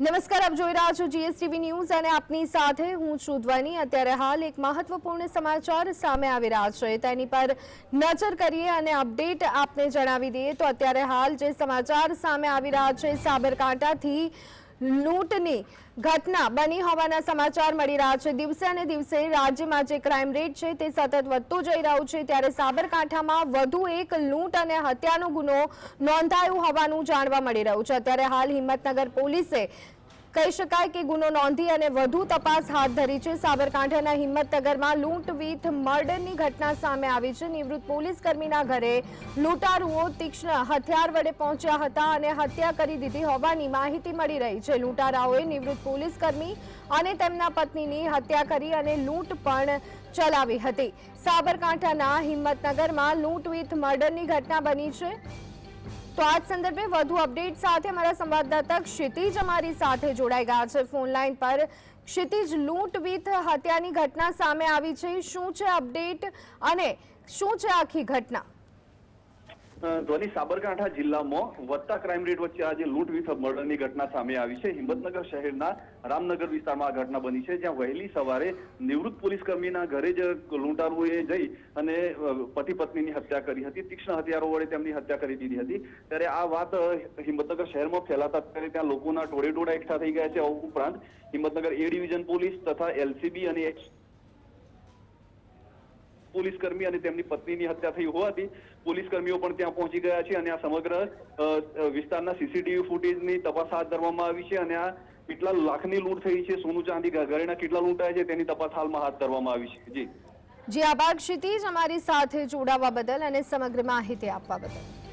નમસ્કાર, આપ જોઈ રહ્યા છો જીએસટીવી ન્યૂઝ અને આપની સાથે હું છું ધ્વની। અત્યારે હાલ એક મહત્વપૂર્ણ સમાચાર સામે આવી રહ્યા છે, તેની પર નજર કરીએ અને અપડેટ આપને જણાવી દઈએ તો અત્યારે હાલ જે સમાચાર સામે આવી રહ્યા છે, સાબરકાંઠાથી લૂંટની ઘટના બની હોવાના સમાચાર મળી રહ્યા છે। દિવસે અને દિવસે રાજ્યમાં જે ક્રાઇમ રેટ છે તે સતત વધતો જઈ રહ્યો છે, ત્યારે સાબરકાંઠામાં વધુ એક લૂંટ અને હત્યાનો ગુનો નોંધાયો હોવાનું જાણવા મળી રહ્યું છે। અત્યારે હાલ હિંમતનગર પોલીસે કહી શકાય કે ગુનો નોંધી અને વધુ તપાસ હાથ ધરી છે। સાબરકાંઠાના હિંમતનગરમાં લૂંટ વિથ મર્ડરની ઘટના સામે આવી છે। નિવૃત્ત પોલીસ કર્મીના ઘરે લૂંટારુઓ તીક્ષ્ણ હથિયાર વડે પહોંચ્યા હતા અને હત્યા કરી દીધી હોવાની માહિતી મળી રહી છે। લૂંટારાઓએ નિવૃત્ત પોલીસ કર્મી અને તેમના પત્નીની હત્યા કરી અને લૂંટ પણ ચલાવી હતી। સાબરકાંઠાના હિંમતનગરમાં લૂંટ વિથ મર્ડરની ઘટના બની છે। તો આ સંદર્ભે વધુ અપડેટ સાથે અમારા સંવાદદાતા ક્ષિતિજ અમારી સાથે જોડાઈ ગયા છે ફોન લાઈન પર। ક્ષિતિજ, લૂંટ વિથ હત્યાની ઘટના સામે આવી છે, શું છે અપડેટ અને શું છે આખી ઘટના? ધ્વની, સાબરકાંઠા જિલ્લામાં વધતા ક્રાઇમ રેટ વચ્ચે આજે લૂંટ વિથ મર્ડરની ઘટના સામે આવી છે। હિંમતનગર શહેરના રામનગર વિસ્તારમાં આ ઘટના બની છે, જ્યાં વહેલી સવારે નિવૃત્ત પોલીસ કર્મીના ઘરે જ લૂંટારુઓએ જઈ અને પતિ પત્નીની હત્યા કરી હતી। તીક્ષ્ણ હથિયારો વડે તેમની હત્યા કરી દીધી હતી। ત્યારે આ વાત હિંમતનગર શહેરમાં ફેલાતા અત્યારે ત્યાં લોકોના ટોળેટોળા એકઠા થઈ ગયા છે। ઉપરાંત હિંમતનગર એ ડિવિઝન પોલીસ તથા એલસીબી અને પોલીસ કર્મી અને તેમની પત્નીની હત્યા થઈ હોવાથી પોલીસ કર્મીઓ પણ ત્યાં પહોંચી ગયા છે અને આ સમગ્ર વિસ્તારના સીસીટીવી ફૂટેજની તપાસ હાથ ધરવામાં આવી છે અને આ કેટલા લાખની લૂંટ થઈ છે, સોનું ચાંદી ઘરેણા કેટલા લૂંટાય છે તેની તપાસ હાલમાં હાથ ધરવામાં આવી છે। જી આભાર ક્ષિતિજ, અમારી સાથે જોડાવા બદલ અને સમગ્ર માહિતી આપવા બદલ।